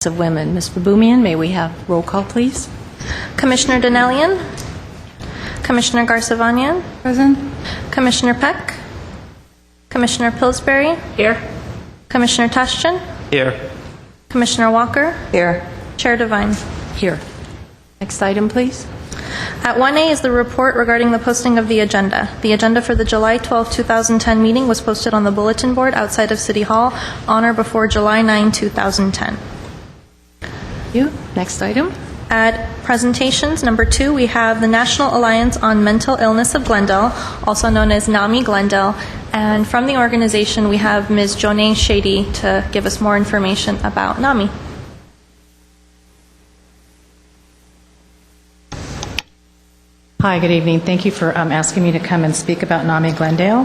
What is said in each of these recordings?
of women. Ms. Babumian, may we have roll call, please? Commissioner Donnellian, Commissioner Garcevanyan, Present. Commissioner Peck, Commissioner Pillsbury, Here. Commissioner Tushchin, Here. Commissioner Walker, Here. Chair Devine. Here. Next item, please. At 1A is the report regarding the posting of the agenda. The agenda for the July 12, 2010 meeting was posted on the bulletin board outside of City Hall on or before July 9, 2010. Thank you. Next item. At presentations, number 2, we have the National Alliance on Mental Illness of Glendale, also known as NAMI Glendale. And from the organization, we have Ms. Jonay Shady to give us more information about NAMI. Hi, good evening. Thank you for asking me to come and speak about NAMI Glendale.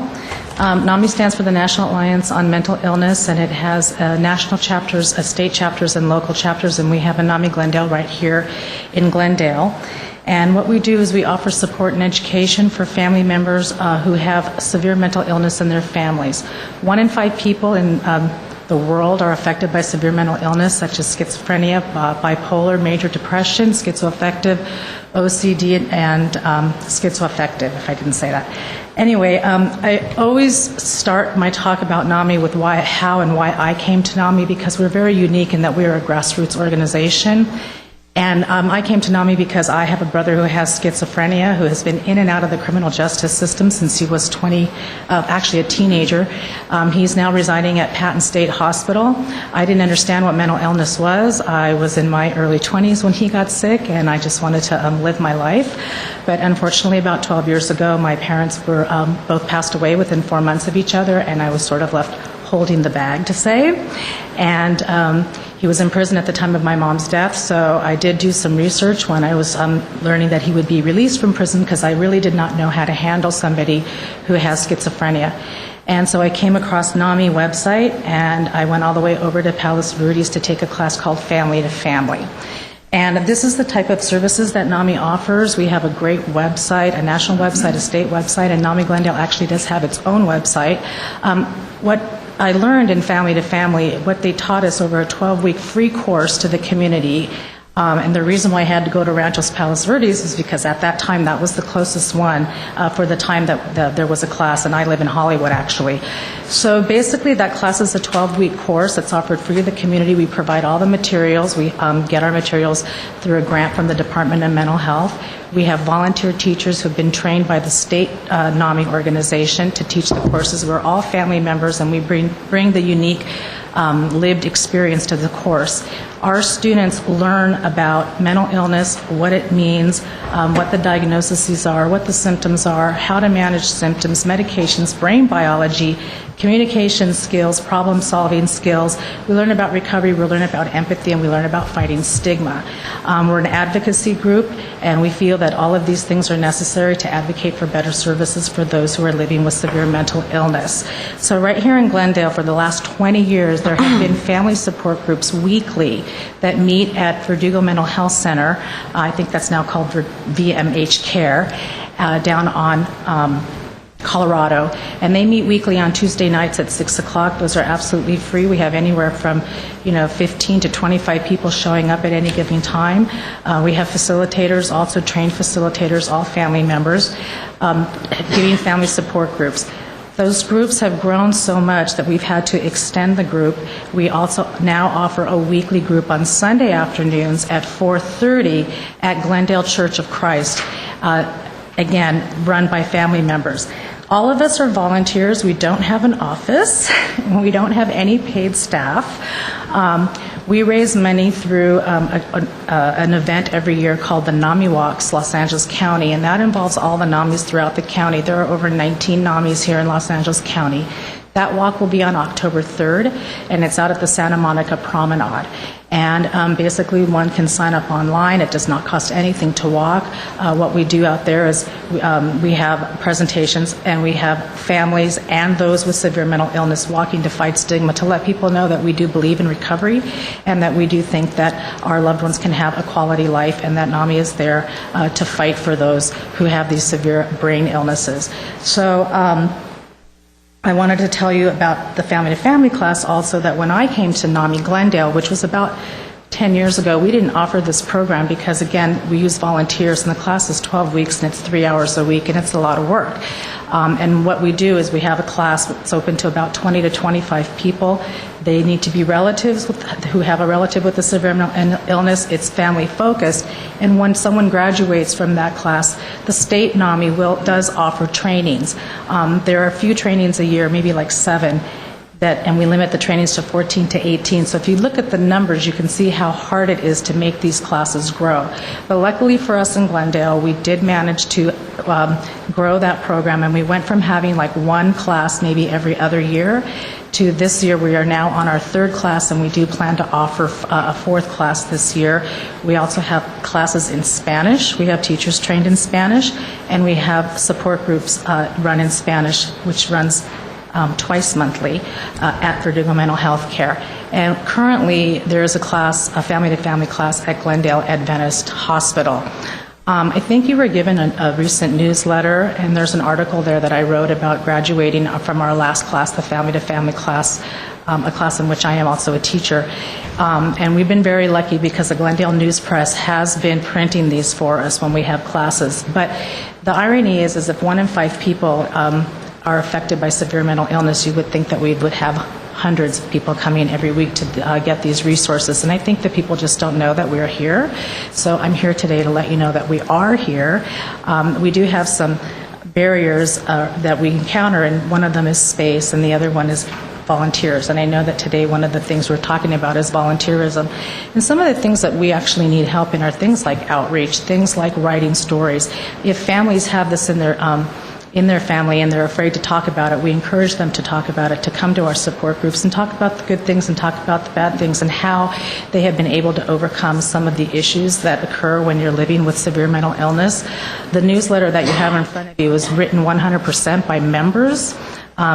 NAMI stands for the National Alliance on Mental Illness, and it has national chapters, state chapters, and local chapters, and we have a NAMI Glendale right here in Glendale. And what we do is we offer support and education for family members who have severe mental illness in their families. 1 in 5 people in the world are affected by severe mental illness, such as schizophrenia, bipolar, major depression, schizoaffective, OCD, and schizoaffective, if I didn't say that. Anyway, I always start my talk about NAMI with how and why I came to NAMI, because we're very unique in that we are a grassroots organization. And I came to NAMI because I have a brother who has schizophrenia, who has been in and out of the criminal justice system since he was actually a teenager. He's now residing at Patton State Hospital. I didn't understand what mental illness was. I was in my early 20s when he got sick, and I just wanted to live my life. But unfortunately, about 12 years ago, my parents were both passed away within 4 months of each other, and I was sort of left holding the bag, to say. And he was in prison at the time of my mom's death, so I did do some research when I was learning that he would be released from prison, because I really did not know how to handle somebody who has schizophrenia. And so I came across NAMI website, and I went all the way over to Palos Verdes to take a class called Family to Family. And this is the type of services that NAMI offers. We have a great website, a national website, a state website, and NAMI Glendale actually does have its own website. What I learned in Family to Family, what they taught us over a 12-week free course to the community, and the reason why I had to go to Ranchos Palos Verdes is because at that time that was the closest one for the time that there was a class, and I live in Hollywood actually. So basically that class is a 12-week course that's offered free to the community. We provide all the materials. We get our materials through a grant from the Department of Mental Health. We have volunteer teachers who have been trained by the state NAMI organization to teach the courses. We're all family members, and we bring the unique lived experience to the course. Our students learn about mental illness, what it means, what the diagnoses are, what the symptoms are, how to manage symptoms, medications, brain biology, communication skills, problem-solving skills. We learn about recovery, we learn about empathy, and we learn about fighting stigma. We're an advocacy group, and we feel that all of these things are necessary to advocate for better services for those who are living with severe mental illness. So right here in Glendale, for the last 20 years, there have been family support groups weekly that meet at Verdugo Mental Health Center. I think that's now called VMH Care, down on Colorado, and they meet weekly on Tuesday nights at 6 o'clock. Those are absolutely free. We have anywhere from 15 to 25 people showing up at any given time. We have facilitators, also trained facilitators, all family members, giving family support groups. Those groups have grown so much that we've had to extend the group. We also now offer a weekly group on Sunday afternoons at 4:30 at Glendale Church of Christ, again, run by family members. All of us are volunteers. We don't have an office. We don't have any paid staff. We raise money through an event every year called the NAMI Walks, Los Angeles County, and that involves all the NAMIs throughout the county. There are over 19 NAMIs here in Los Angeles County. That walk will be on October 3rd, and it's out at the Santa Monica Promenade. And basically, one can sign up online. It does not cost anything to walk. What we do out there is we have presentations, and we have families and those with severe mental illness walking to fight stigma, to let people know that we do believe in recovery, and that we do think that our loved ones can have a quality life, and that NAMI is there to fight for those who have these severe brain illnesses. So I wanted to tell you about the Family to Family class also, that when I came to NAMI Glendale, which was about 10 years ago, we didn't offer this program because, again, we use volunteers, and the class is 12 weeks, and it's 3 hours a week, and it's a lot of work. And what we do is we have a class that's open to about 20 to 25 people. They need to be relatives who have a relative with a severe mental illness. It's family-focused. And when someone graduates from that class, the state NAMI does offer trainings. There are a few trainings a year, maybe like 7, and we limit the trainings to 14 to 18. So if you look at the numbers, you can see how hard it is to make these classes grow. But luckily for us in Glendale, we did manage to grow that program, and we went from having like one class maybe every other year to this year we are now on our 3rd class, and we do plan to offer a 4th class this year. We also have classes in Spanish. We have teachers trained in Spanish, and we have support groups run in Spanish, which runs twice monthly at Verdugo Mental Health Care. And currently, there is a class, a family-to-family class at Glendale Adventist Hospital. I think you were given a recent newsletter, and there's an article there that I wrote about graduating from our last class, the family-to-family class, a class in which I am also a teacher. And we've been very lucky because the Glendale News Press has been printing these for us when we have classes. But the irony is if 1 in 5 people are affected by severe mental illness, you would think that we would have hundreds of people coming every week to get these resources. And I think that people just don't know that we're here. So I'm here today to let you know that we are here. We do have some barriers that we encounter, and one of them is space, and the other one is volunteers. And I know that today one of the things we're talking about is volunteerism. And some of the things that we actually need help in are things like outreach, things like writing stories. If families have this in their family and they're afraid to talk about it, we encourage them to talk about it, to come to our support groups and talk about the good things and talk about the bad things and how they have been able to overcome some of the issues that occur when you're living with severe mental illness. The newsletter that you have in front of you is written 100% by members.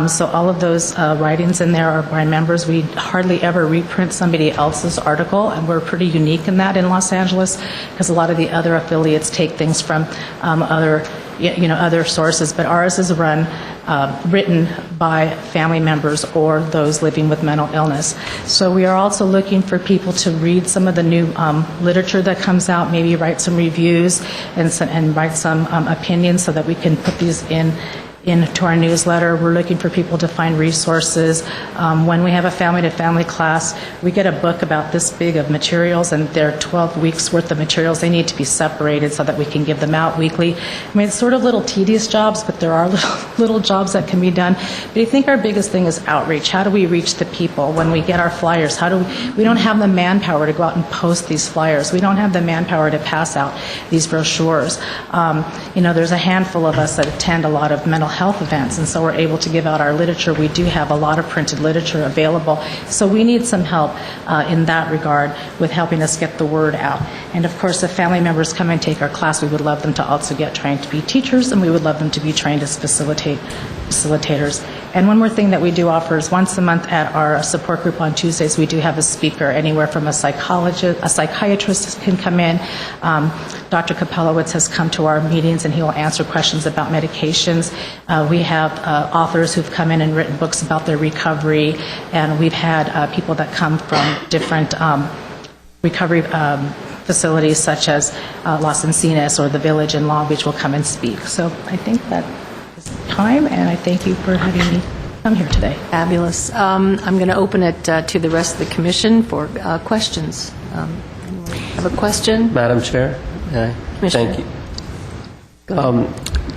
So all of those writings in there are by members. We hardly ever reprint somebody else's article, and we're pretty unique in that in Los Angeles because a lot of the other affiliates take things from other sources, but ours is written by family members or those living with mental illness. So we are also looking for people to read some of the new literature that comes out, maybe write some reviews and write some opinions so that we can put these into our newsletter. We're looking for people to find resources. When we have a family-to-family class, we get a book about this big of materials, and there are 12 weeks worth of materials. They need to be separated so that we can give them out weekly. I mean, it's sort of little tedious jobs, but there are little jobs that can be done. But I think our biggest thing is outreach. How do we reach the people when we get our flyers? We don't have the manpower to go out and post these flyers. We don't have the manpower to pass out these brochures. There's a handful of us that attend a lot of mental health events, and so we're able to give out our literature. We do have a lot of printed literature available, so we need some help in that regard with helping us get the word out. And of course, if family members come and take our class, we would love them to also get trained to be teachers, and we would love them to be trained as facilitators. And one more thing that we do offer is once a month at our support group on Tuesdays, we do have a speaker, anywhere from a psychiatrist can come in. Dr. Kapelowitz has come to our meetings, and he will answer questions about medications. We have authors who've come in and written books about their recovery, and we've had people that come from different recovery facilities such as Los Encinas or the Village in Long Beach will come and speak. So I think that is time, and I thank you for having me come here today. Fabulous. I'm going to open it to the rest of the commission for questions. Anyone have a question? Madam Chair? Commissioner. Thank you.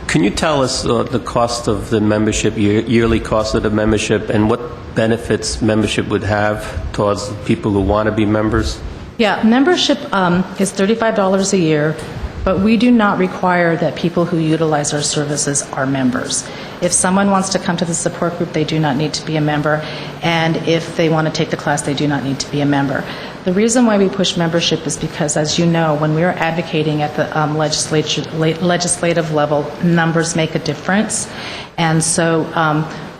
Can you tell us the cost of the membership, yearly cost of the membership, and what benefits membership would have towards people who want to be members? Yeah, membership is $35 a year, but we do not require that people who utilize our services are members. If someone wants to come to the support group, they do not need to be a member, and if they want to take the class, they do not need to be a member. The reason why we push membership is because, as you know, when we are advocating at the legislative level, numbers make a difference, and so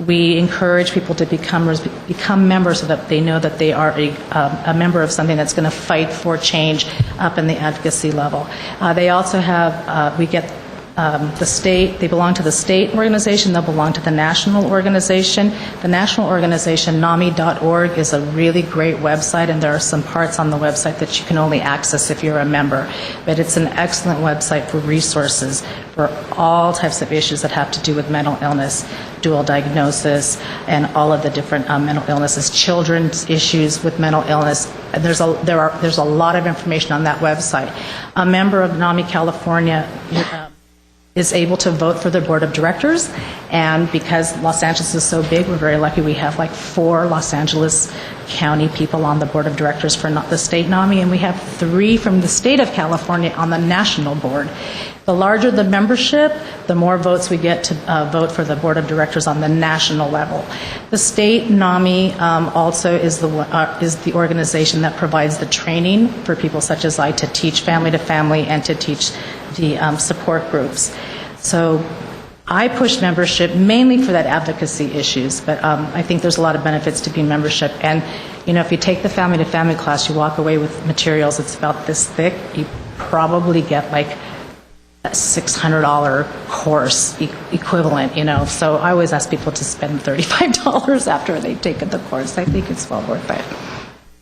we encourage people to become members so that they know that they are a member of something that's going to fight for change up in the advocacy level. They also have, we get the state, they belong to the state organization, they'll belong to the national organization. The national organization, NAMI.org, is a really great website, and there are some parts on the website that you can only access if you're a member. But it's an excellent website for resources for all types of issues that have to do with mental illness, dual diagnosis, and all of the different mental illnesses, children's issues with mental illness. There's a lot of information on that website. A member of NAMI California is able to vote for the board of directors, and because Los Angeles is so big, we're very lucky we have like 4 Los Angeles County people on the board of directors for the state NAMI, and we have 3 from the state of California on the national board. The larger the membership, the more votes we get to vote for the board of directors on the national level. The state NAMI also is the organization that provides the training for people such as I to teach family to family and to teach the support groups. So I push membership mainly for that advocacy issues, but I think there's a lot of benefits to being membership. And, you know, if you take the family to family class, you walk away with materials that's about this thick, you probably get like a $600 course equivalent, you know. So I always ask people to spend $35 after they've taken the course. I think it's well worth it.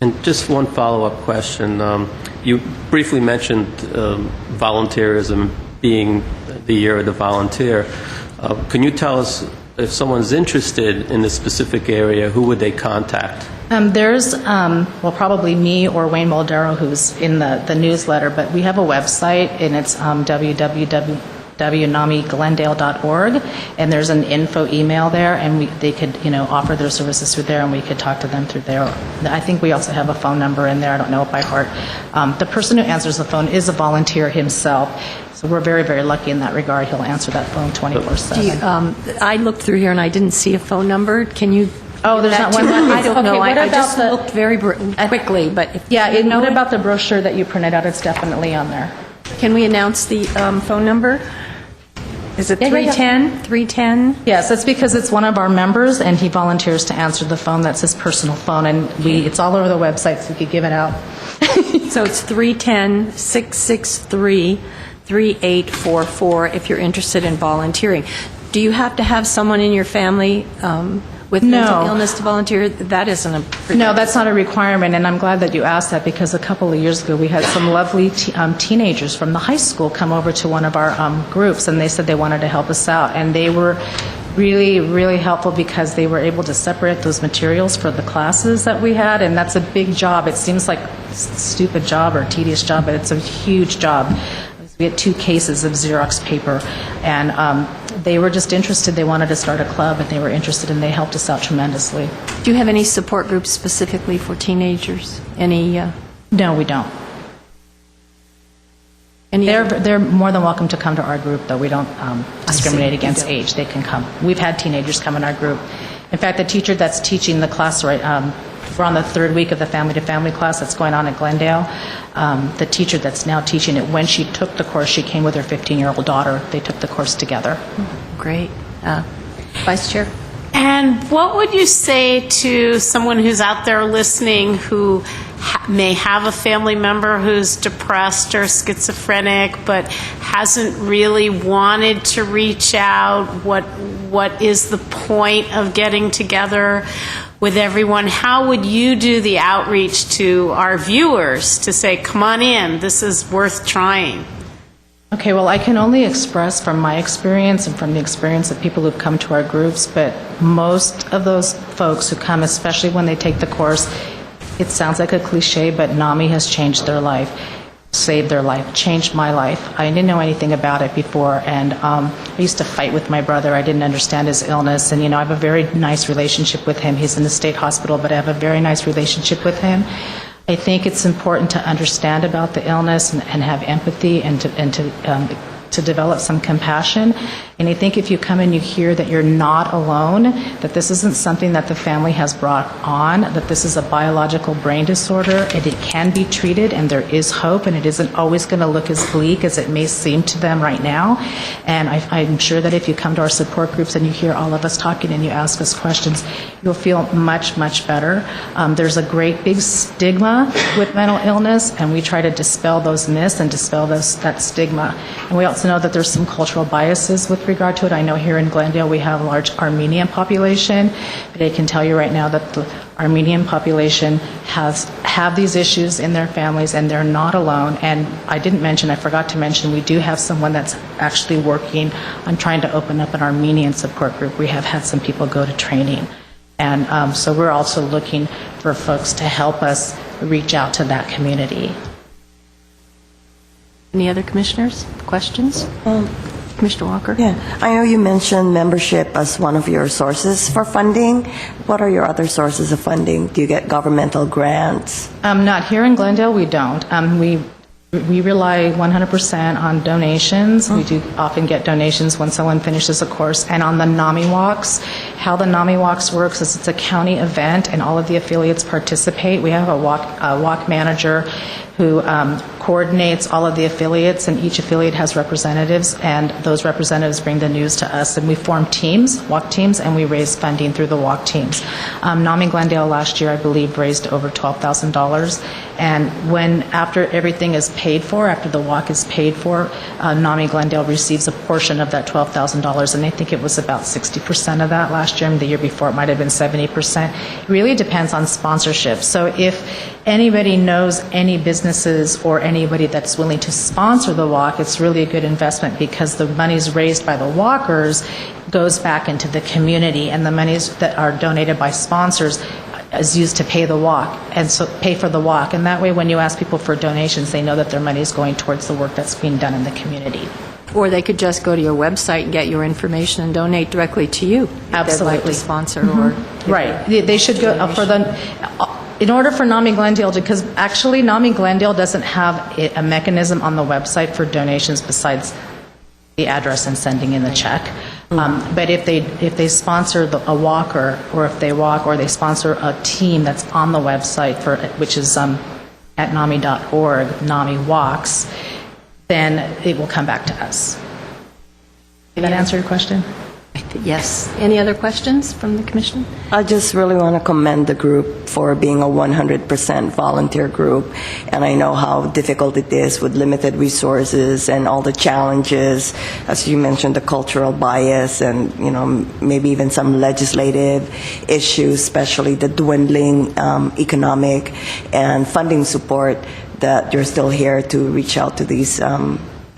And just one follow-up question. You briefly mentioned volunteerism being the year of the volunteer. Can you tell us, if someone's interested in a specific area, who would they contact? There's, well, probably me or Wayne Moldero, who's in the newsletter, but we have a website, and it's www.namiglendale.org, and there's an info email there, and they could, you know, offer their services through there, and we could talk to them through there. I think we also have a phone number in there. I don't know it by heart. The person who answers the phone is a volunteer himself, so we're very, very lucky in that regard. He'll answer that phone 24/7. I looked through here and I didn't see a phone number. Can you? Oh, there's not one. I don't know. Okay, I just looked very quickly, but if Yeah, you know what it, about the brochure that you printed out? It's definitely on there. can we announce the phone number? Is it Yeah, yeah, yeah. 310? 310? Yes, that's because it's one of our members, and he volunteers to answer the phone. That's his personal phone, and it's all over the website, so we could give it out. So it's 310-663-3844 if you're interested in volunteering. Do you have to have someone in your family with mental No. illness to volunteer? That isn't a... No, that's not a requirement, and I'm glad that you asked that, because a couple of years ago we had some lovely teenagers from the high school come over to one of our groups, and they said they wanted to help us out, and they were really, really helpful because they were able to separate those materials for the classes that we had, and that's a big job. It seems like a stupid job or a tedious job, but it's a huge job. We had 2 cases of Xerox paper, and they were just interested. They wanted to start a club, and they were interested, and they helped us out tremendously. Do you have any support groups specifically for teenagers? Any? No, we don't. They're more than welcome to come to our group, though. We don't discriminate against age. They can come. We've had teenagers come in our group. In fact, the teacher that's teaching the class right we're on the 3rd week of the family-to-family class that's going on at Glendale. The teacher that's now teaching it, when she took the course, she came with her 15-year-old daughter. They took the course together. Great. Vice Chair? And what would you say to someone who's out there listening who may have a family member who's depressed or schizophrenic but hasn't really wanted to reach out? What is the point of getting together with everyone? How would you do the outreach to our viewers to say, come on in, this is worth trying? Okay, well, I can only express from my experience and from the experience of people who've come to our groups, but most of those folks who come, especially when they take the course, it sounds like a cliche, but NAMI has changed their life, saved their life, changed my life. I didn't know anything about it before, and I used to fight with my brother. I didn't understand his illness, and, you know, I have a very nice relationship with him. He's in the state hospital, but I have a very nice relationship with him. I think it's important to understand about the illness and have empathy and to develop some compassion. And I think if you come and you hear that you're not alone, that this isn't something that the family has brought on, that this is a biological brain disorder, and it can be treated, and there is hope, and it isn't always going to look as bleak as it may seem to them right now. And I'm sure that if you come to our support groups and you hear all of us talking and you ask us questions, you'll feel much, much better. There's a great big stigma with mental illness, and we try to dispel those myths and dispel that stigma. And we also know that there's some cultural biases with regard to it. I know here in Glendale we have a large Armenian population, but I can tell you right now that the Armenian population have these issues in their families, and they're not alone. And I forgot to mention, we do have someone that's actually working on trying to open up an Armenian support group. We have had some people go to training. And so we're also looking for folks to help us reach out to that community. Any other commissioners? Questions? Commissioner Walker? Yeah, I know you mentioned membership as one of your sources for funding. What are your other sources of funding? Do you get governmental grants? Not here in Glendale, we don't. We rely 100% on donations. We do often get donations when someone finishes a course. And on the NAMI Walks, how the NAMI Walks works is it's a county event, and all of the affiliates participate. We have a walk manager who coordinates all of the affiliates, and each affiliate has representatives, and those representatives bring the news to us, and we form teams, walk teams, and we raise funding through the walk teams. NAMI Glendale last year, I believe, raised over $12,000, and after everything is paid for, after the walk is paid for, NAMI Glendale receives a portion of that $12,000, and I think it was about 60% of that last year, and the year before it might have been 70%. It really depends on sponsorship. So if anybody knows any businesses or anybody that's willing to sponsor the walk, it's really a good investment, because the monies raised by the walkers goes back into the community, and the monies that are donated by sponsors is used to pay the walk, and so pay for the walk. And that way, when you ask people for donations, they know that their money is going towards the work that's being done in the community. Or they could just go to your website and get your information and donate directly to you. If Absolutely. they'd like to sponsor or... Right. They should go in order for NAMI Glendale to, because actually NAMI Glendale doesn't have a mechanism on the website for donations besides the address and sending in the check. But if they sponsor a walker, or if they walk, or they sponsor a team that's on the website, which is at NAMI.org, NAMI Walks, then it will come back to us. Did that answer your question? Yes. Any other questions from the commission? I just really want to commend the group for being a 100% volunteer group, and I know how difficult it is with limited resources and all the challenges, as you mentioned, the cultural bias and, maybe even some legislative issues, especially the dwindling economic and funding support, that you're still here to reach out to these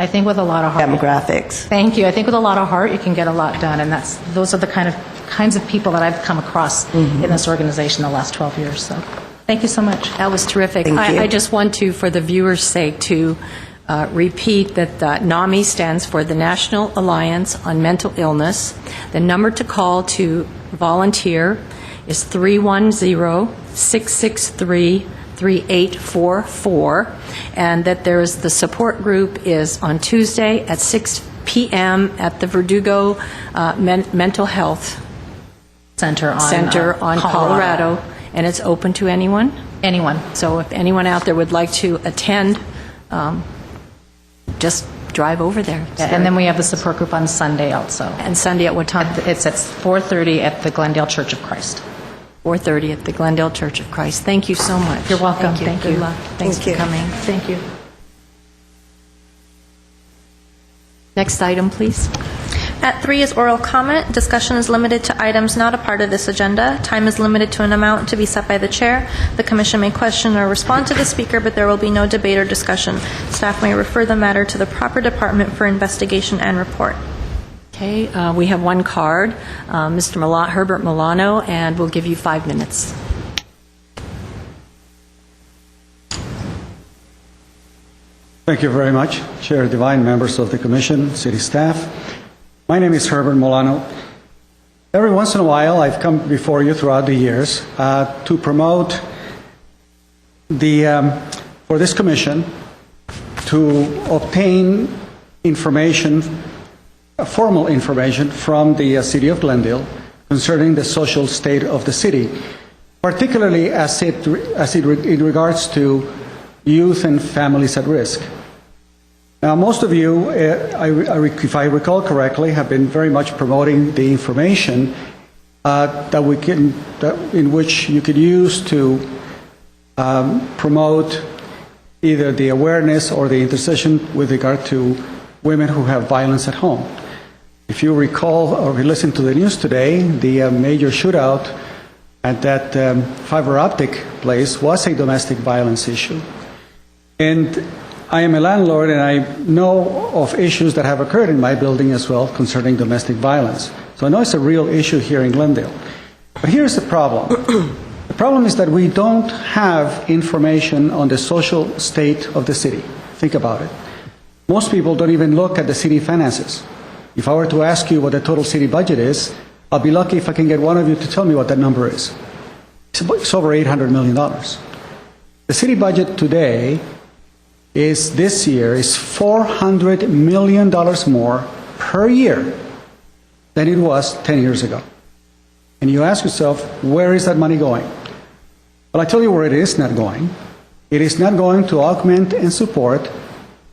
I think with a lot of heart. demographics. Thank you. I think with a lot of heart, you can get a lot done, and those are the kinds of people that I've come across in this organization the last 12 years. So, thank you so much. That was terrific. Thank you. I just want to, for the viewers' sake, to repeat that NAMI stands for the National Alliance on Mental Illness. The number to call to volunteer is 310-663-3844, and that the support group is on Tuesday at 6 p.m. at the Verdugo Mental Health Center on Colorado, and it's open to anyone. Anyone. So if anyone out there would like to attend, just drive over there. And then we have the support group on Sunday also. And Sunday at what time? It's at 4:30 at the Glendale Church of Christ. 4:30 at the Glendale Church of Christ. Thank you so much. You're welcome. Thank you. Good luck. Thanks Thank you. for coming. Thank you. Next item, please. At 3 is oral comment. Discussion is limited to items not a part of this agenda. Time is limited to an amount to be set by the chair. The commission may question or respond to the speaker, but there will be no debate or discussion. Staff may refer the matter to the proper department for investigation and report. Okay, we have one card, Mr. Herbert Milano, and we'll give you 5 minutes. Thank you very much, Chair Devine, members of the Commission, city staff. My name is Herbert Milano. Every once in a while, I've come before you throughout the years to promote for this Commission to obtain information formal information from the city of Glendale concerning the social state of the city, particularly in regards to youth and families at risk. Now, most of you, if I recall correctly, have been very much promoting the information in which you could use to promote either the awareness or the intercession with regard to women who have violence at home. If you recall or listen to the news today, the major shootout at that fiber optic place was a domestic violence issue. And I am a landlord, and I know of issues that have occurred in my building as well concerning domestic violence. So I know it's a real issue here in Glendale. But here's the problem. The problem is that we don't have information on the social state of the city. Think about it. Most people don't even look at the city finances. If I were to ask you what the total city budget is, I'll be lucky if I can get one of you to tell me what that number is. It's over $800 million. The city budget today this year is $400 million more per year than it was 10 years ago. And you ask yourself, where is that money going? Well, I tell you where it is not going. It is not going to augment and support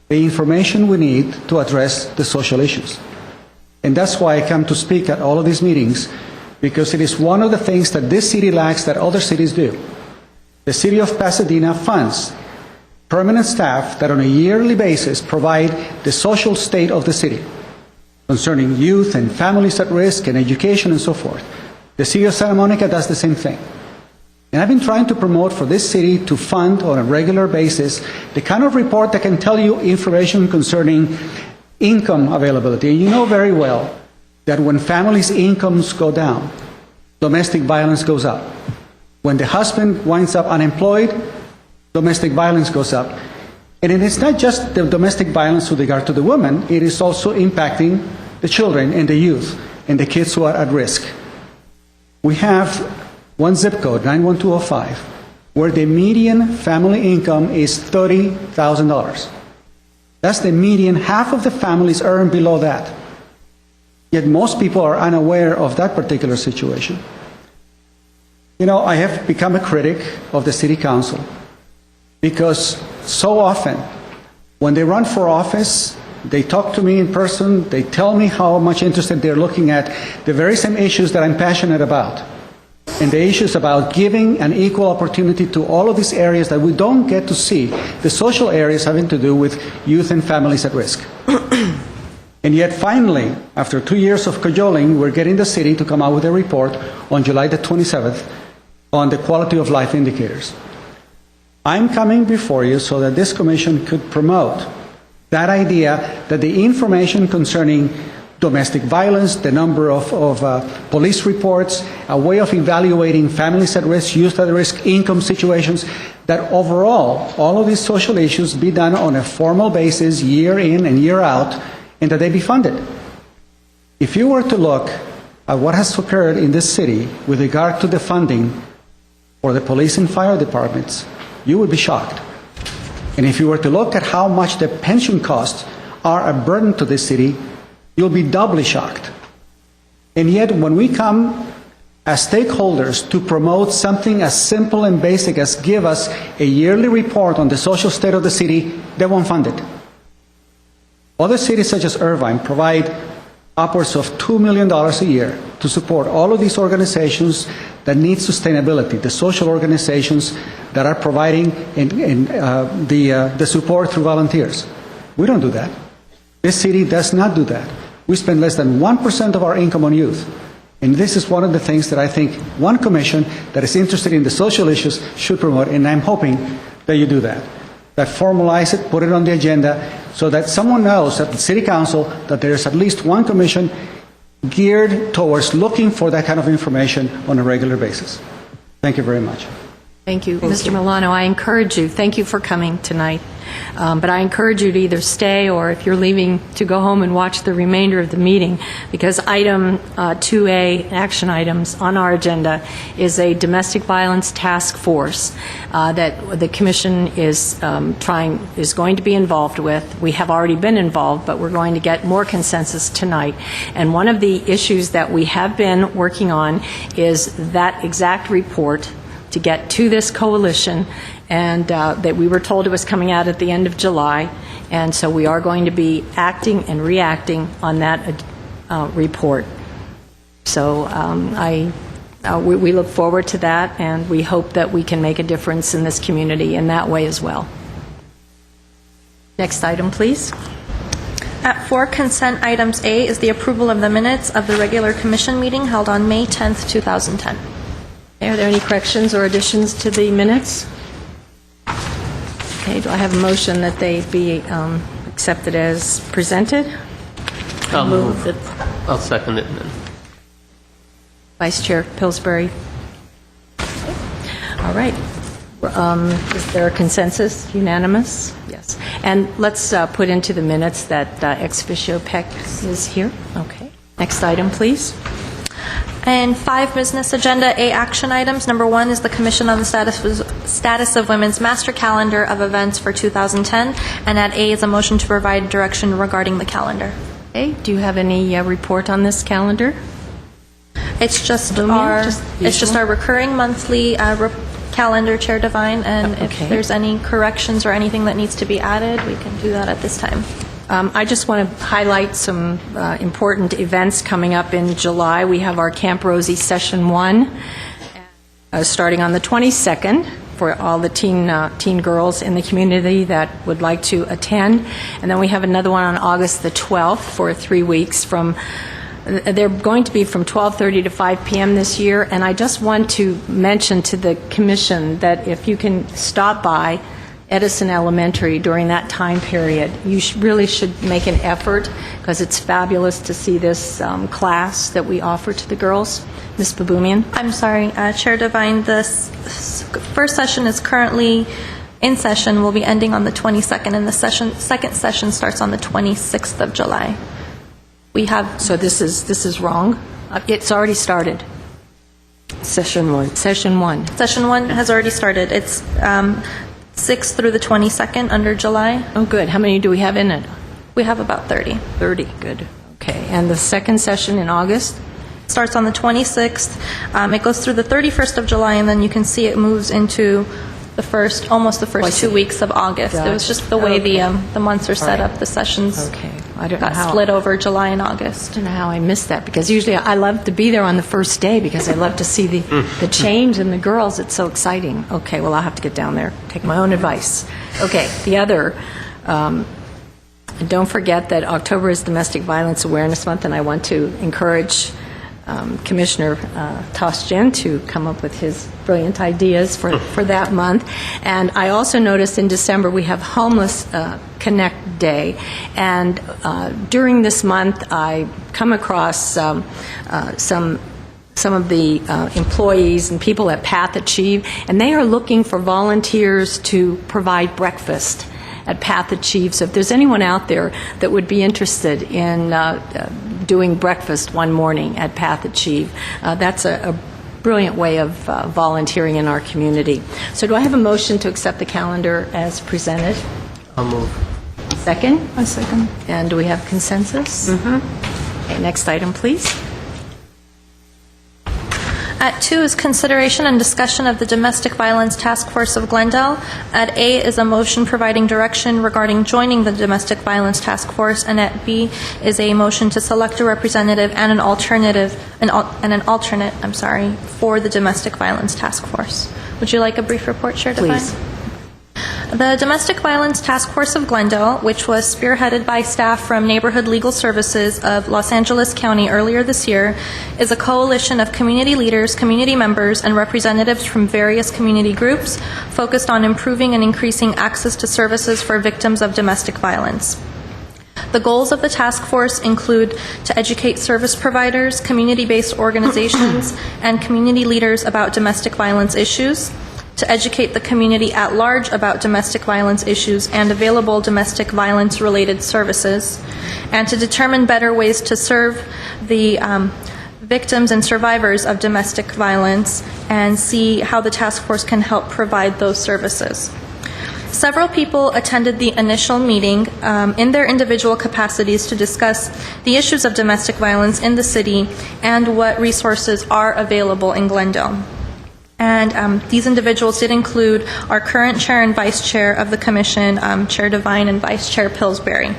the information we need to address the social issues. And that's why I come to speak at all of these meetings, because it is one of the things that this city lacks that other cities do. The city of Pasadena funds permanent staff that on a yearly basis provide the social state of the city concerning youth and families at risk and education and so forth. The city of Santa Monica does the same thing. And I've been trying to promote for this city to fund on a regular basis the kind of report that can tell you information concerning income availability. And you know very well that when families' incomes go down, domestic violence goes up. When the husband winds up unemployed, domestic violence goes up. And it is not just the domestic violence with regard to the woman, it is also impacting the children and the youth and the kids who are at risk. We have one zip code, 91205, where the median family income is $30,000. That's the median. Half of the families earn below that. Yet most people are unaware of that particular situation. You know, I have become a critic of the city council because so often when they run for office, they talk to me in person, they tell me how much interested they're looking at the very same issues that I'm passionate about. And the issues about giving an equal opportunity to all of these areas that we don't get to see, the social areas having to do with youth and families at risk. And yet finally, after 2 years of cajoling, we're getting the city to come out with a report on July the 27th on the quality of life indicators. I'm coming before you so that this commission could promote that idea that the information concerning domestic violence, the number of police reports, a way of evaluating families at risk, youth at risk, income situations, that overall, all of these social issues be done on a formal basis, year in and year out, and that they be funded. If you were to look at what has occurred in this city with regard to the funding for the police and fire departments, you would be shocked. And if you were to look at how much the pension costs are a burden to this city, you'll be doubly shocked. And yet, when we come as stakeholders to promote something as simple and basic as give us a yearly report on the social state of the city, they won't fund it. Other cities such as Irvine provide upwards of $2 million a year to support all of these organizations that need sustainability, the social organizations that are providing the support through volunteers. We don't do that. This city does not do that. We spend less than 1% of our income on youth. And this is one of the things that I think one commission that is interested in the social issues should promote, and I'm hoping that you do that. That formalize it, put it on the agenda, so that someone knows at the City Council that there is at least one commission geared towards looking for that kind of information on a regular basis. Thank you very much. Thank you. Mr. Milano, I encourage you, thank you for coming tonight, but I encourage you to either stay or if you're leaving to go home and watch the remainder of the meeting, because item 2A, action items on our agenda, is a domestic violence task force that the Commission is going to be involved with. We have already been involved, but we're going to get more consensus tonight. And one of the issues that we have been working on is that exact report to get to this coalition, and that we were told it was coming out at the end of July, and so we are going to be acting and reacting on that report. So we look forward to that, and we hope that we can make a difference in this community in that way as well. Next item, please. At 4, consent items A is the approval of the minutes of the regular commission meeting held on May 10th, 2010. Are there any corrections or additions to the minutes? Okay, do I have a motion that they be accepted as presented? I'll move it. I'll second it then. Vice Chair Pillsbury. All right. Is there a consensus? Unanimous? Yes. And let's put into the minutes that ex officio Peck is here. Okay. Next item, please. And 5, business agenda A action items. Number 1 is the Commission on the Status of Women's Master Calendar of Events for 2010. And at A is a motion to provide direction regarding the calendar. Okay. Do you have any report on this calendar? It's just Just our recurring monthly calendar, Chair Devine, and Okay. if there's any corrections or anything that needs to be added, we can do that at this time. I just want to highlight some important events coming up in July. We have our Camp Rosie Session 1 starting on the 22nd for all the teen girls in the community that would like to attend. And then we have another one on August the 12th for 3 weeks they're going to be from 12:30 to 5 p.m. this year. And I just want to mention to the Commission that if you can stop by Edison Elementary during that time period, you really should make an effort, because it's fabulous to see this class that we offer to the girls. Ms. Baboumian? I'm sorry, Chair Devine, the first session is currently in session, will be ending on the 22nd, and the second session starts on the 26th of July. So this is wrong? It's already started. Session 1. Session 1. Session 1 has already started. It's 6th through the 22nd under July. Oh, good. How many do we have in it? We have about 30. 30, good. Okay. And the second session in August? Starts on the 26th. It goes through the 31st of July, and then you can see it moves into almost the first 2 weeks of August. It was just the way the months are set up. The sessions got split over July and August. I don't know how I missed that, because usually I love to be there on the first day because I love to see the change in the girls. It's so exciting. Okay, well, I'll have to get down there, take my own advice. Okay, the other, don't forget that October is Domestic Violence Awareness Month, and I want to encourage Commissioner Tosjen to come up with his brilliant ideas for that month. And I also noticed in December we have Homeless Connect Day. And during this month, I come across some of the employees and people at Path Achieve, and they are looking for volunteers to provide breakfast at Path Achieve. So if there's anyone out there that would be interested in doing breakfast one morning at Path Achieve, that's a brilliant way of volunteering in our community. So do I have a motion to accept the calendar as presented? I'll move. Second? A second. And do we have consensus? Mm-hmm. Okay, next item, please. At 2 is consideration and discussion of the Domestic Violence Task Force of Glendale. At A is a motion providing direction regarding joining the Domestic Violence Task Force, and at B is a motion to select a representative and an alternate for the Domestic Violence Task Force. Would you like a brief report, Chair Devine? Please. The Domestic Violence Task Force of Glendale, which was spearheaded by staff from Neighborhood Legal Services of Los Angeles County earlier this year, is a coalition of community leaders, community members, and representatives from various community groups focused on improving and increasing access to services for victims of domestic violence. The goals of the task force include to educate service providers, community-based organizations, and community leaders about domestic violence issues, to educate the community at large about domestic violence issues and available domestic violence-related services, and to determine better ways to serve the victims and survivors of domestic violence and see how the task force can help provide those services. Several people attended the initial meeting in their individual capacities to discuss the issues of domestic violence in the city and what resources are available in Glendale. And these individuals did include our current chair and vice chair of the commission, Chair Devine and Vice Chair Pillsbury.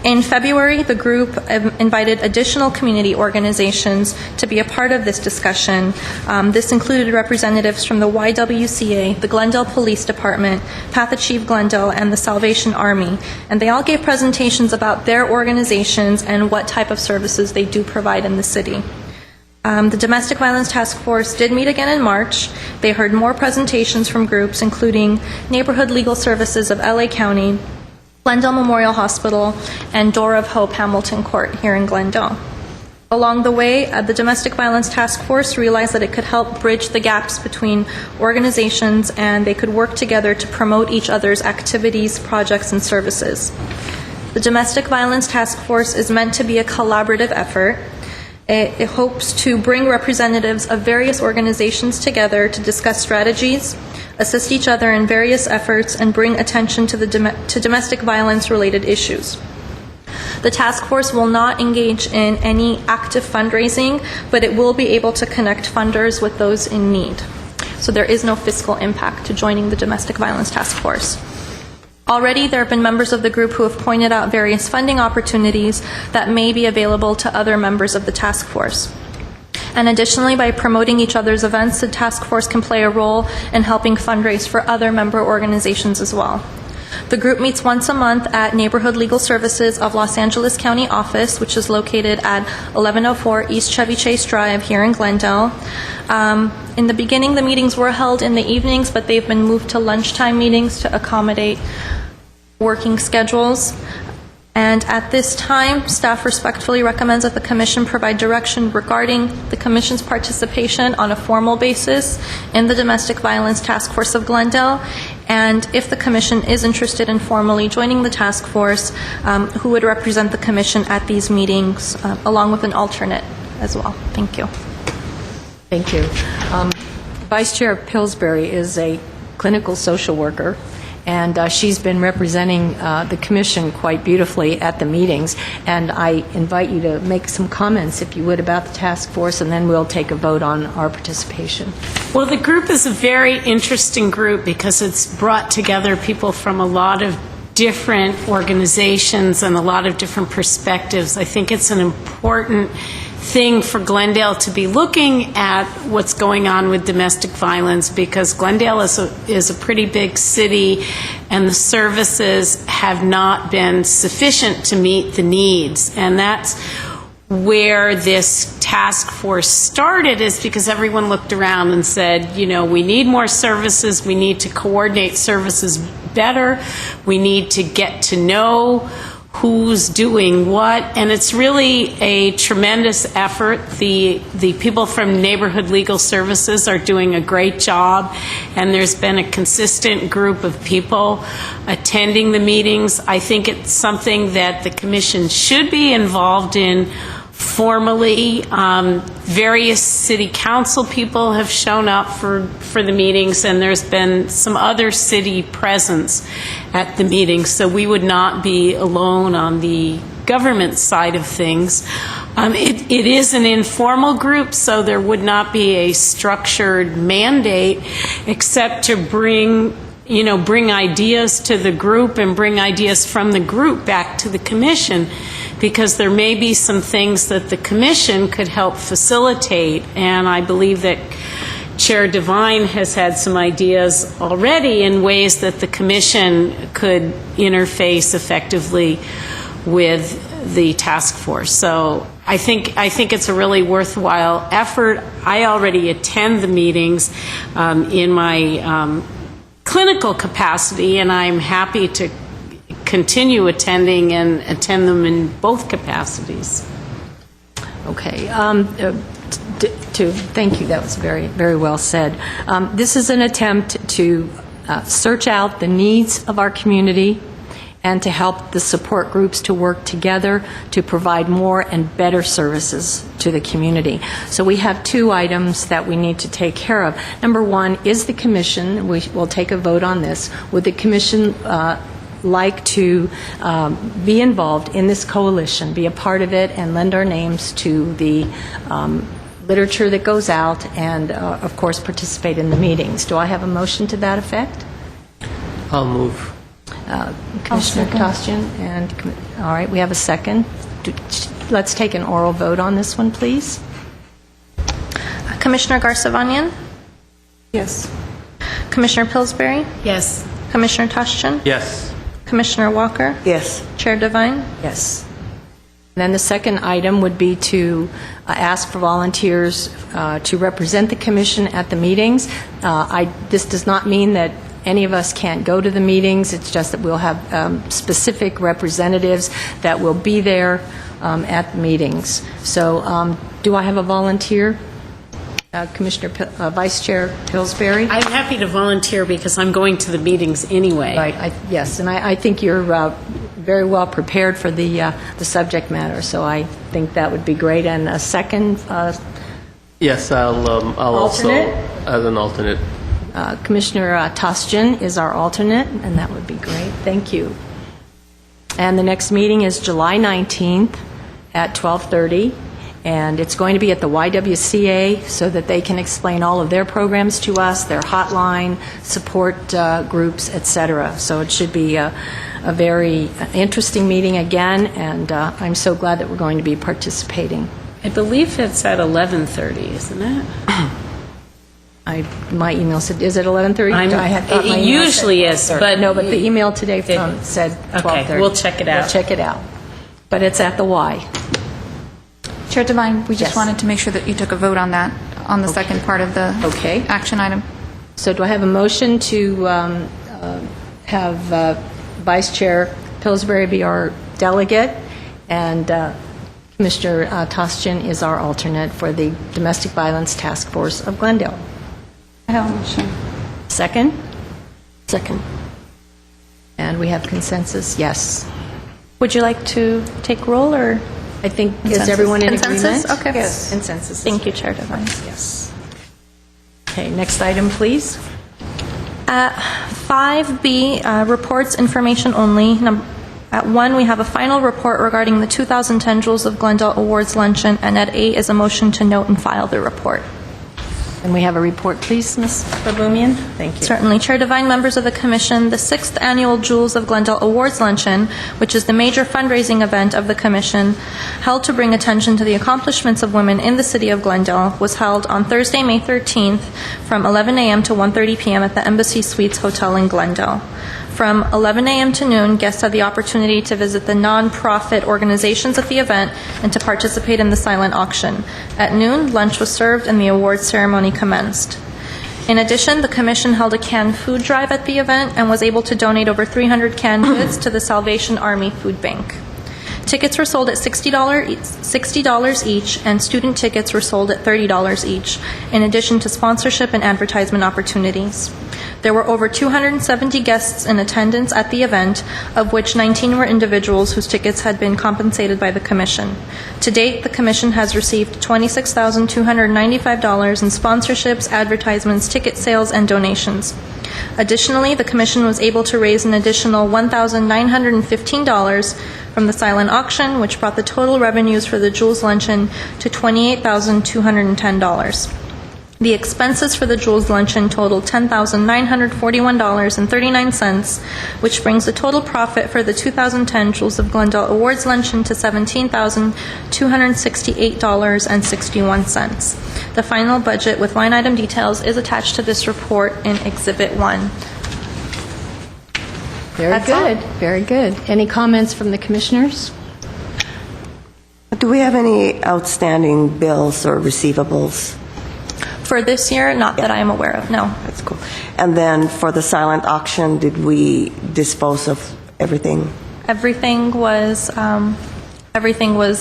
In February, the group invited additional community organizations to be a part of this discussion. This included representatives from the YWCA, the Glendale Police Department, Path Achieve Glendale, and the Salvation Army. And they all gave presentations about their organizations and what type of services they do provide in the city. The Domestic Violence Task Force did meet again in March. They heard more presentations from groups, including Neighborhood Legal Services of LA County, Glendale Memorial Hospital, and Door of Hope Hamilton Court here in Glendale. Along the way, the Domestic Violence Task Force realized that it could help bridge the gaps between organizations and they could work together to promote each other's activities, projects, and services. The Domestic Violence Task Force is meant to be a collaborative effort. It hopes to bring representatives of various organizations together to discuss strategies, assist each other in various efforts, and bring attention to domestic violence-related issues. The task force will not engage in any active fundraising, but it will be able to connect funders with those in need. So there is no fiscal impact to joining the Domestic Violence Task Force. Already, there have been members of the group who have pointed out various funding opportunities that may be available to other members of the task force. And additionally, by promoting each other's events, the task force can play a role in helping fundraise for other member organizations as well. The group meets once a month at Neighborhood Legal Services of Los Angeles County Office, which is located at 1104 East Chevy Chase Drive here in Glendale. In the beginning, the meetings were held in the evenings, but they've been moved to lunchtime meetings to accommodate working schedules. And at this time, staff respectfully recommends that the Commission provide direction regarding the Commission's participation on a formal basis in the Domestic Violence Task Force of Glendale. And if the Commission is interested in formally joining the task force, who would represent the Commission at these meetings, along with an alternate as well. Thank you. Thank you. Vice Chair Pillsbury is a clinical social worker, and she's been representing the Commission quite beautifully at the meetings. And I invite you to make some comments, if you would, about the task force, and then we'll take a vote on our participation. Well, the group is a very interesting group because it's brought together people from a lot of different organizations and a lot of different perspectives. I think it's an important thing for Glendale to be looking at what's going on with domestic violence, because Glendale is a pretty big city and the services have not been sufficient to meet the needs. And that's where this task force started, is because everyone looked around and said, you know, we need more services, we need to coordinate services better, we need to get to know who's doing what, and it's really a tremendous effort. The people from Neighborhood Legal Services are doing a great job, and there's been a consistent group of people attending the meetings. I think it's something that the Commission should be involved in formally. Various city council people have shown up for the meetings, and there's been some other city presence at the meetings, so we would not be alone on the government side of things. It is an informal group, so there would not be a structured mandate except to bring ideas to the group and bring ideas from the group back to the Commission, because there may be some things that the Commission could help facilitate. And I believe that Chair Devine has had some ideas already in ways that the Commission could interface effectively with the task force. So I think it's a really worthwhile effort. I already attend the meetings in my clinical capacity, and I'm happy to continue attending and attend them in both capacities. Okay. Thank you, that was very, very well said. This is an attempt to search out the needs of our community and to help the support groups to work together to provide more and better services to the community. So we have two items that we need to take care of. Number one, is the commission, we will take a vote on this, would the commission like to be involved in this coalition, be a part of it, and lend our names to the literature that goes out and, of course, participate in the meetings? Do I have a motion to that effect? I'll move. Commissioner Tostian, and, all right, we have a second. Let's take an oral vote on this one, please. Commissioner Garcevanyan? Yes. Commissioner Pillsbury? Yes. Commissioner Tostian? Yes. Commissioner Walker? Yes. Chair Devine? Yes. Then the second item would be to ask for volunteers to represent the commission at the meetings. This does not mean that any of us can't go to the meetings. It's just that we'll have specific representatives that will be there at the meetings. So do I have a volunteer? Vice Chair Pillsbury? I'm happy to volunteer because I'm going to the meetings anyway. Right. Yes, and I think you're very well prepared for the subject matter, so I think that would be great. And a second? Yes, I'll also, Alternate? as an alternate. Commissioner Tostian is our alternate, and that would be great. Thank you. And the next meeting is July 19th at 12:30, and it's going to be at the YWCA so that they can explain all of their programs to us, their hotline, support groups, et cetera. So it should be a very interesting meeting again, and I'm so glad that we're going to be participating. I believe it's at 11:30, isn't it? My email said, is it 11:30? It usually is, but no, but the email today said 12:30. Okay, we'll check it out. We'll check it out. But it's at the Y. Chair Devine, we just Yes. wanted to make sure that you took a vote on that, on the second part of the Okay. action item. So do I have a motion to have Vice Chair Pillsbury be our delegate, and Commissioner Tostian is our alternate for the Domestic Violence Task Force of Glendale? I have a motion. Second? Second. And we have consensus, yes. Would you like to take roll, or? I think, is Consensus. everyone in Consensus? agreement? Okay. Yes, consensus. Thank you, Chair Devine. Yes. Okay, next item, please. 5B, reports, information only. At 1, we have a final report regarding the 2010 Jewels of Glendale Awards Luncheon, and at 8 is a motion to note and file the report. And we have a report, please, Ms. Baboumian? Thank you. Certainly. Chair Devine, members of the Commission, the 6th Annual Jewels of Glendale Awards Luncheon, which is the major fundraising event of the Commission, held to bring attention to the accomplishments of women in the city of Glendale, was held on Thursday, May 13th from 11 a.m. to 1:30 p.m. at the Embassy Suites Hotel in Glendale. From 11 a.m. to noon, guests had the opportunity to visit the non-profit organizations at the event and to participate in the silent auction. At noon, lunch was served and the awards ceremony commenced. In addition, the Commission held a canned food drive at the event and was able to donate over 300 canned goods to the Salvation Army Food Bank. Tickets were sold at $60 each, and student tickets were sold at $30 each, in addition to sponsorship and advertisement opportunities. There were over 270 guests in attendance at the event, of which 19 were individuals whose tickets had been compensated by the Commission. To date, the Commission has received $26,295 in sponsorships, advertisements, ticket sales, and donations. Additionally, the Commission was able to raise an additional $1,915 from the silent auction, which brought the total revenues for the Jewels Luncheon to $28,210. The expenses for the Jewels Luncheon totaled $10,941.39, which brings the total profit for the 2010 Jewels of Glendale Awards Luncheon to $17,268.61. The final budget with line item details is attached to this report in Exhibit 1. Very That's all. good, very good. Any comments from the commissioners? Do we have any outstanding bills or receivables? For this year, not that I am aware of, no. That's cool. And then for the silent auction, did we dispose of everything? Everything was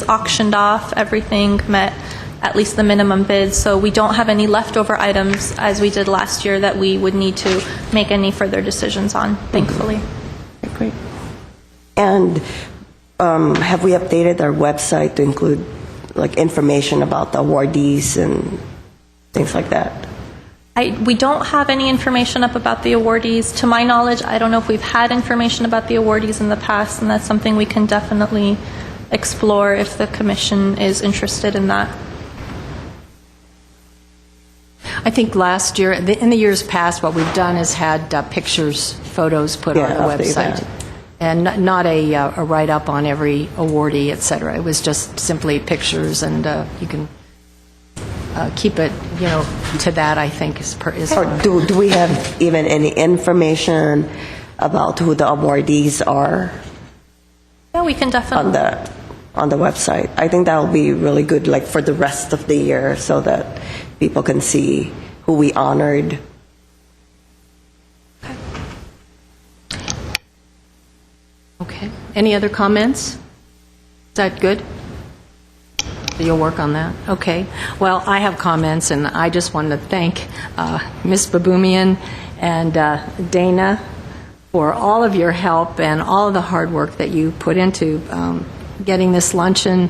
auctioned off. Everything met at least the minimum bid. So we don't have any leftover items, as we did last year, that we would need to make any further decisions on, thankfully. Great. And have we updated our website to include like information about the awardees and things like that? We don't have any information up about the awardees. To my knowledge, I don't know if we've had information about the awardees in the past, and that's something we can definitely explore if the commission is interested in that. I think last year, in the years past, what we've done is had pictures, photos put on the of the website. event. And not a write-up on every awardee, et cetera. It was just simply pictures, and you can keep it, to that, I think, is Or do we have even any information about who the awardees are Yeah, we can definitely. on the website? I think that will be really good, like for the rest of the year, so that people can see who we honored. Okay. Any other comments? Is that good? So you'll work on that? Okay. Well, I have comments, and I just want to thank Ms. Baboumian and Dana for all of your help and all of the hard work that you put into getting this luncheon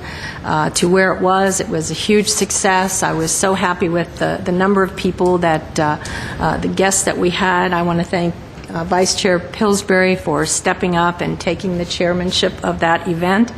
to where it was. It was a huge success. I was so happy with the number of people that, the guests that we had. I want to thank Vice Chair Pillsbury for stepping up and taking the chairmanship of that event.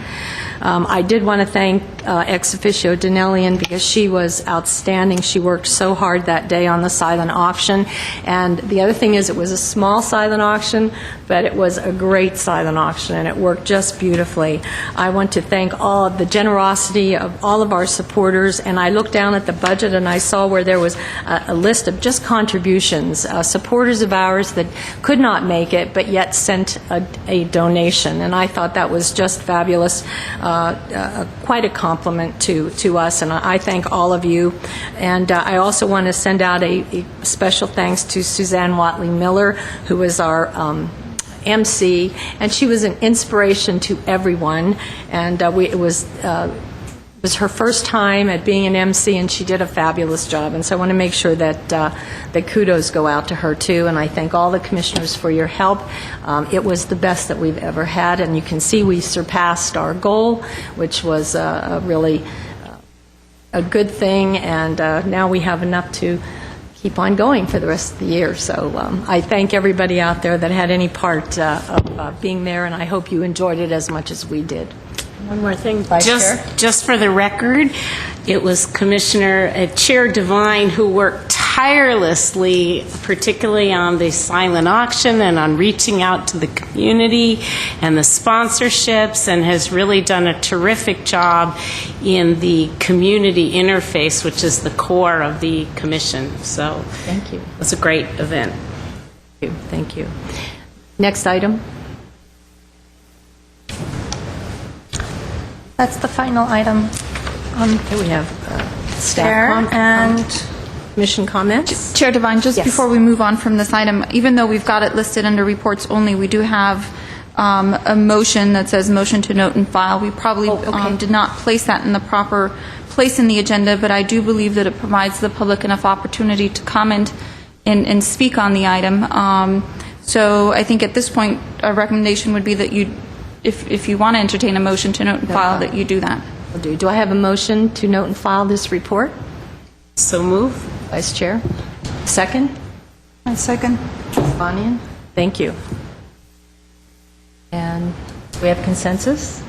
I did want to thank ex officio Donnellian because she was outstanding. She worked so hard that day on the silent auction. And the other thing is, it was a small silent auction, but it was a great silent auction, and it worked just beautifully. I want to thank all of the generosity of all of our supporters, and I looked down at the budget and I saw where there was a list of just contributions, supporters of ours that could not make it, but yet sent a donation, and I thought that was just fabulous. Quite a compliment to us, and I thank all of you. And I also want to send out a special thanks to Suzanne Watley Miller, who was our MC, and she was an inspiration to everyone. And it was her first time at being an MC, and she did a fabulous job. And so I want to make sure that that kudos go out to her too. And I thank all the commissioners for your help. It was the best that we've ever had, and you can see we surpassed our goal, which was really a good thing. And now we have enough to keep on going for the rest of the year. So I thank everybody out there that had any part of being there, and I hope you enjoyed it as much as we did. One more thing, Vice Chair? just for the record, it was Chair Devine who worked tirelessly, particularly on the silent auction and on reaching out to the community and the sponsorships, and has really done a terrific job in the community interface, which is the core of the commission. So Thank you. it was a great event. Thank you. Next item. That's the final item on Okay, we have there. staff And commission comments. Chair Devine, just Yes. before we move on from this item, even though we've got it listed under reports only, we do have a motion that says motion to note and file. We probably okay. did not place that in the proper place in the agenda, but I do believe that it provides the public enough opportunity to comment and speak on the item. So I think at this point, a recommendation would be that you, if you want to entertain a motion to note and file, that you do that. Do I have a motion to note and file this report? So move. Vice Chair? Second? A second. Bonian? Thank you. And we have consensus?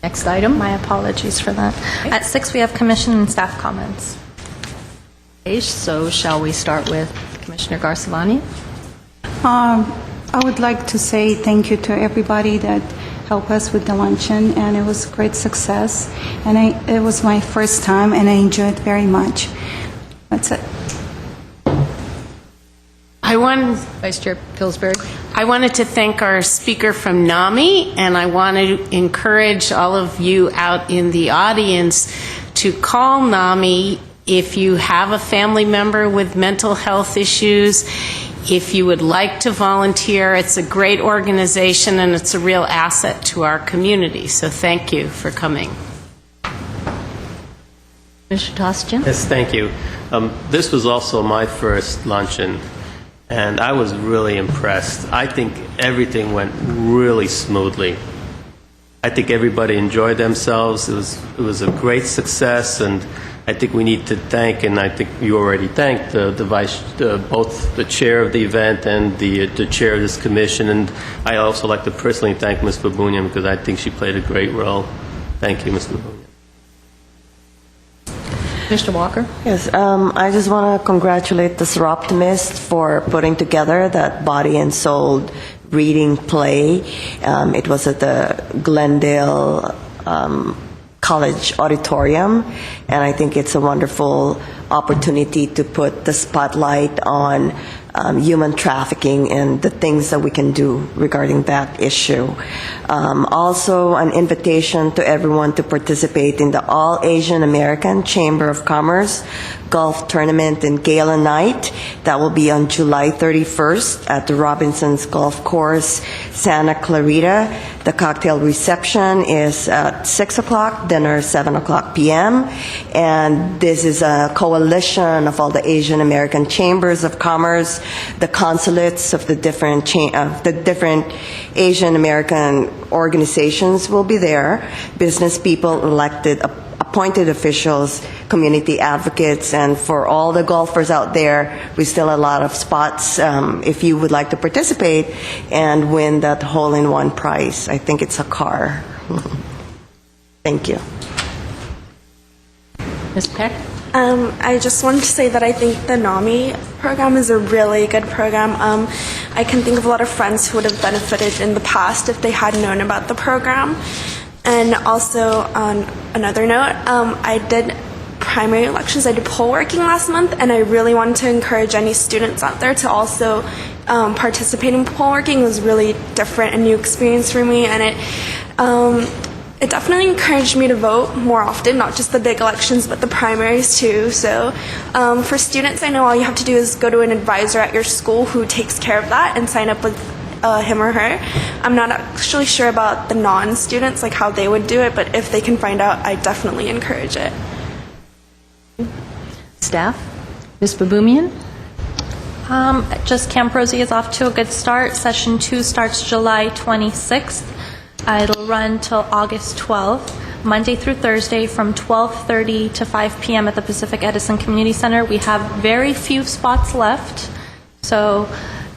Next item? my apologies for that. At 6, we have commission and staff comments. Okay, so shall we start with Commissioner Garcilani? I would like to say thank you to everybody that helped us with the luncheon, and it was a great success. And it was my first time, and I enjoyed it very much. That's it. Vice Chair Pillsbury? I wanted to thank our speaker from NAMI, and I want to encourage all of you out in the audience to call NAMI if you have a family member with mental health issues, if you would like to volunteer. It's a great organization, and it's a real asset to our community. So thank you for coming. Mr. Tostian? Yes, thank you. This was also my first luncheon, and I was really impressed. I think everything went really smoothly. I think everybody enjoyed themselves. It was a great success, and I think we need to thank, and I think you already thanked both the chair of the event and the chair of this commission. And I also like to personally thank Ms. Babunian because I think she played a great role. Thank you, Ms. Babunian. Mr. Walker? Yes, I just want to congratulate the Seroptimist for putting together that body and soul reading play. It was at the Glendale College Auditorium, and I think it's a wonderful opportunity to put the spotlight on human trafficking and the things that we can do regarding that issue. Also, an invitation to everyone to participate in the All Asian American Chamber of Commerce Golf Tournament and Gala Night. That will be on July 31st at the Robinson's Golf Course, Santa Clarita. The cocktail reception is at 6 o'clock, dinner 7 o'clock p.m. And this is a coalition of all the Asian American chambers of commerce, the consulates of the different Asian American organizations will be there, business people, elected, appointed officials, community advocates, and for all the golfers out there, we still have a lot of spots if you would like to participate and win that hole-in-one prize. I think it's a car. Thank you. Ms. Peck? I just wanted to say that I think the NAMI program is a really good program. I can think of a lot of friends who would have benefited in the past if they had known about the program. And also, on another note, I did primary elections. I did poll working last month, and I really wanted to encourage any students out there to also participate in poll working. It was really different, a new experience for me, and it definitely encouraged me to vote more often, not just the big elections, but the primaries too. So for students, I know all you have to do is go to an advisor at your school who takes care of that and sign up with him or her. I'm not actually sure about the non-students, like how they would do it, but if they can find out, I definitely encourage it. Staff? Ms. Babumian? Just Camp Rosie is off to a good start. Session 2 starts July 26th. It'll run till August 12th, Monday through Thursday from 12:30 to 5 p.m. at the Pacific Edison Community Center. We have very few spots left, so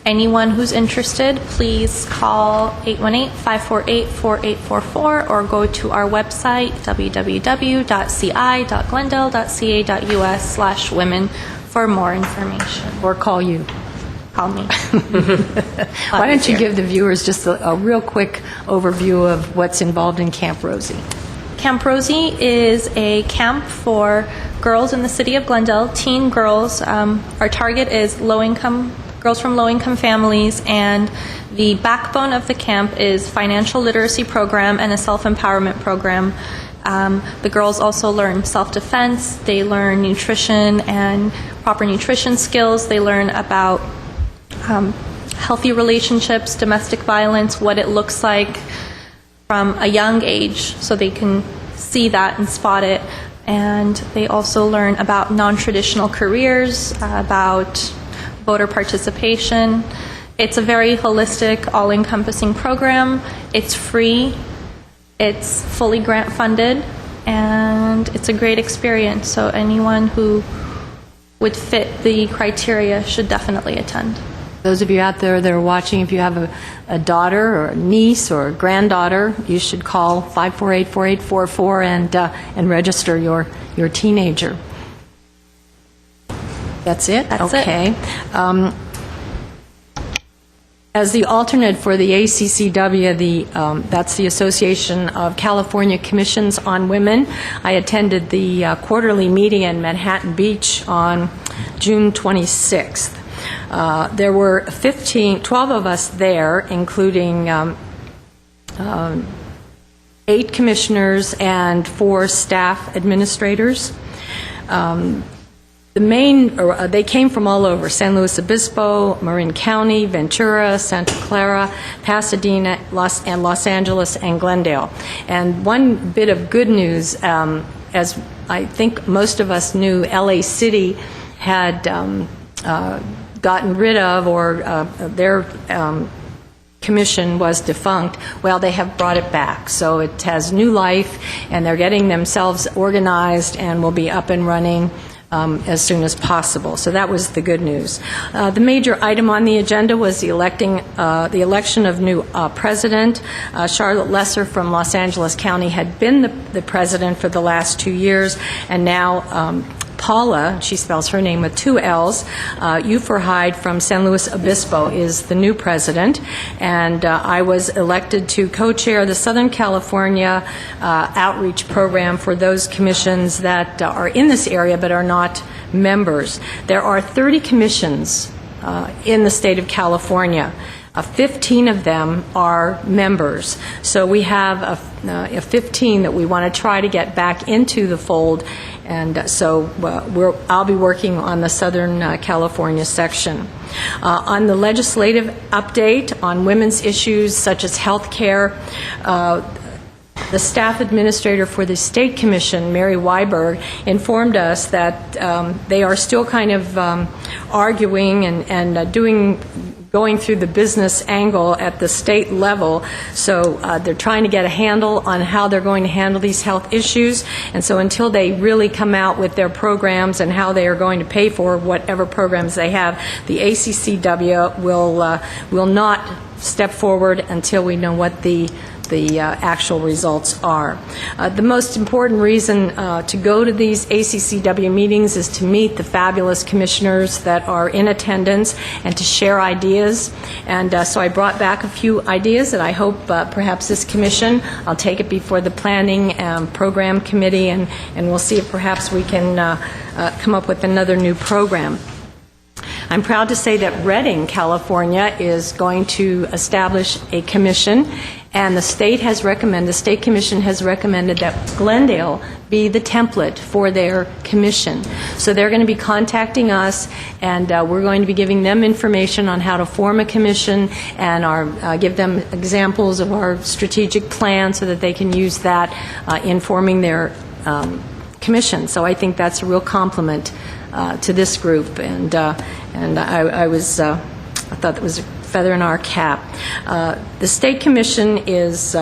anyone who's interested, please call 818-548-4844 or go to our website, www.ci.glendale.ca.us/women for more information. Or call you. Call me. Why don't you give the viewers just a real quick overview of what's involved in Camp Rosie? Camp Rosie is a camp for girls in the city of Glendale, teen girls. Our target is girls from low-income families, and the backbone of the camp is financial literacy program and a self-empowerment program. The girls also learn self-defense, they learn nutrition and proper nutrition skills, they learn about healthy relationships, domestic violence, what it looks like from a young age, so they can see that and spot it. And they also learn about non-traditional careers, about voter participation. It's a very holistic, all-encompassing program. It's free, it's fully grant-funded, and it's a great experience. So anyone who would fit the criteria should definitely attend. Those of you out there that are watching, if you have a daughter or a niece or a granddaughter, you should call 548-4844 and register your teenager. That's it? That's it. Okay. As the alternate for the ACCW, that's the Association of California Commissions on Women, I attended the quarterly meeting in Manhattan Beach on June 26th. There were 12 of us there, including 8 commissioners and 4 staff administrators. They came from all over: San Luis Obispo, Marin County, Ventura, Santa Clara, Pasadena, Los Angeles, and Glendale. And one bit of good news as I think most of us knew, LA City had gotten rid of, or their commission was defunct. Well, they have brought it back. So it has new life, and they're getting themselves organized and will be up and running as soon as possible. So that was the good news. The major item on the agenda was the election of new president. Charlotte Lesser from Los Angeles County had been the president for the last 2 years, and now Paula, she spells her name with 2 L's, Uferhide from San Luis Obispo is the new president, and I was elected to co-chair the Southern California outreach program for those commissions that are in this area but are not members. There are 30 commissions in the state of California. 15 of them are members. So we have 15 that we want to try to get back into the fold, and so I'll be working on the Southern California section. On the legislative update on women's issues such as health care, the staff administrator for the State Commission, Mary Weiberg, informed us that they are still kind of arguing and going through the business angle at the state level. So they're trying to get a handle on how they're going to handle these health issues. And so until they really come out with their programs and how they are going to pay for whatever programs they have, the ACCW will not step forward until we know what the actual results are. The most important reason to go to these ACCW meetings is to meet the fabulous commissioners that are in attendance and to share ideas. And so I brought back a few ideas that I hope perhaps this commission, I'll take it before the Planning Program Committee, and we'll see if perhaps we can come up with another new program. I'm proud to say that Redding, California, is going to establish a commission, and the State Commission has recommended that Glendale be the template for their commission. So they're going to be contacting us, and we're going to be giving them information on how to form a commission, and give them examples of our strategic plan so that they can use that in forming their commission. So I think that's a real compliment to this group, and I thought that was a feather in our cap. The State Commission is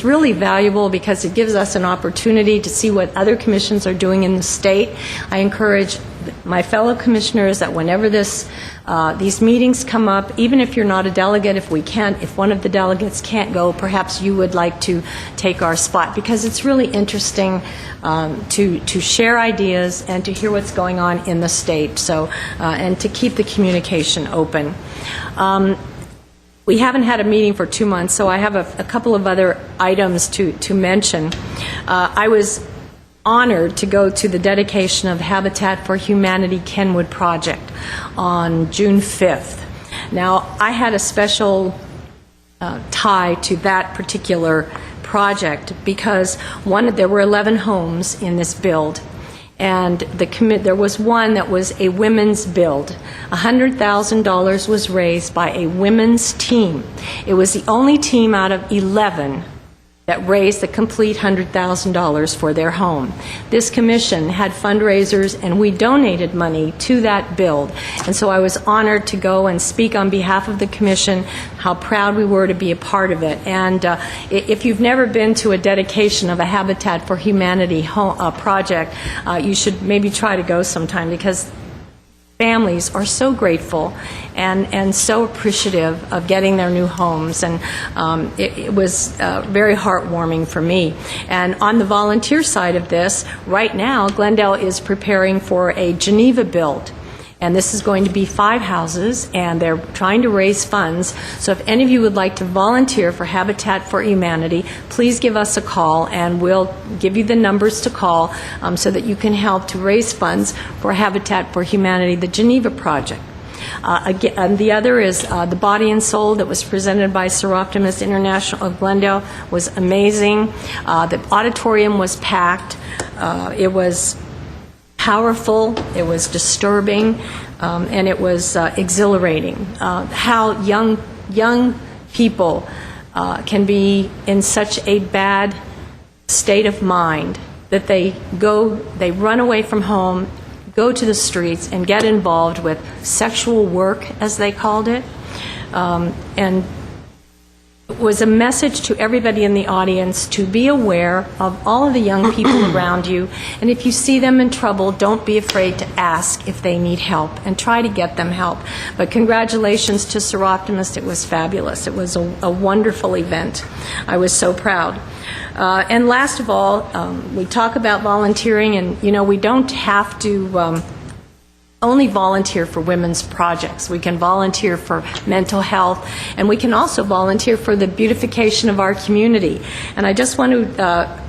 really valuable because it gives us an opportunity to see what other commissions are doing in the state. I encourage my fellow commissioners that whenever these meetings come up, even if you're not a delegate, if one of the delegates can't go, perhaps you would like to take our spot, because it's really interesting to share ideas and to hear what's going on in the state. So, and to keep the communication open. We haven't had a meeting for 2 months, so I have a couple of other items to mention. I was honored to go to the dedication of Habitat for Humanity Kenwood project on June 5th. Now, I had a special tie to that particular project because there were 11 homes in this build, and there was one that was a women's build. $100,000 was raised by a women's team. It was the only team out of 11 that raised the complete $100,000 for their home. This commission had fundraisers, and we donated money to that build. And so I was honored to go and speak on behalf of the commission, how proud we were to be a part of it. And if you've never been to a dedication of a Habitat for Humanity project, you should maybe try to go sometime, because families are so grateful and so appreciative of getting their new homes, and it was very heartwarming for me. And on the volunteer side of this, right now Glendale is preparing for a Geneva build, and this is going to be 5 houses, and they're trying to raise funds. So if any of you would like to volunteer for Habitat for Humanity, please give us a call, and we'll give you the numbers to call so that you can help to raise funds for Habitat for Humanity, the Geneva project. Again, the other is the Body and Soul that was presented by Seroptimus International of Glendale was amazing. The auditorium was packed. It was powerful, it was disturbing, and it was exhilarating. How young people can be in such a bad state of mind that they run away from home, go to the streets, and get involved with sexual work, as they called it. And it was a message to everybody in the audience to be aware of all of the young people around you, and if you see them in trouble, don't be afraid to ask if they need help, and try to get them help. But congratulations to Seroptimist. It was fabulous. It was a wonderful event. I was so proud. And last of all, we talk about volunteering, and we don't have to only volunteer for women's projects. We can volunteer for mental health, and we can also volunteer for the beautification of our community. And I just want to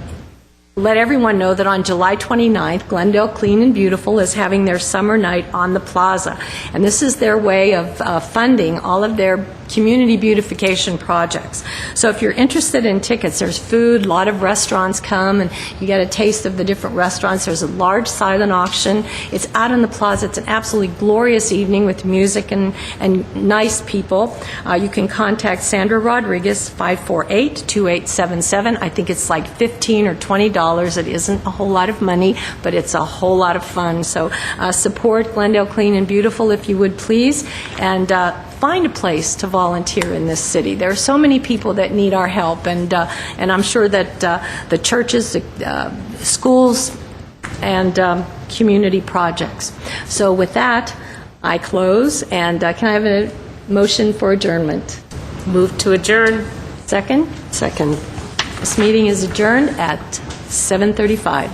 let everyone know that on July 29th, Glendale Clean and Beautiful is having their summer night on the plaza. And this is their way of funding all of their community beautification projects. So if you're interested in tickets, there's food, a lot of restaurants come, and you get a taste of the different restaurants. There's a large silent auction. It's out on the plaza. It's an absolutely glorious evening with music and nice people. You can contact Sandra Rodriguez, 548-2877. I think it's like $15 or $20. It isn't a whole lot of money, but it's a whole lot of fun. So support Glendale Clean and Beautiful if you would, please, and find a place to volunteer in this city. There are so many people that need our help, and I'm sure that the churches, the schools, and community projects. So with that, I close, and can I have a motion for adjournment? Move to adjourn. Second? Second. This meeting is adjourned at 7:35.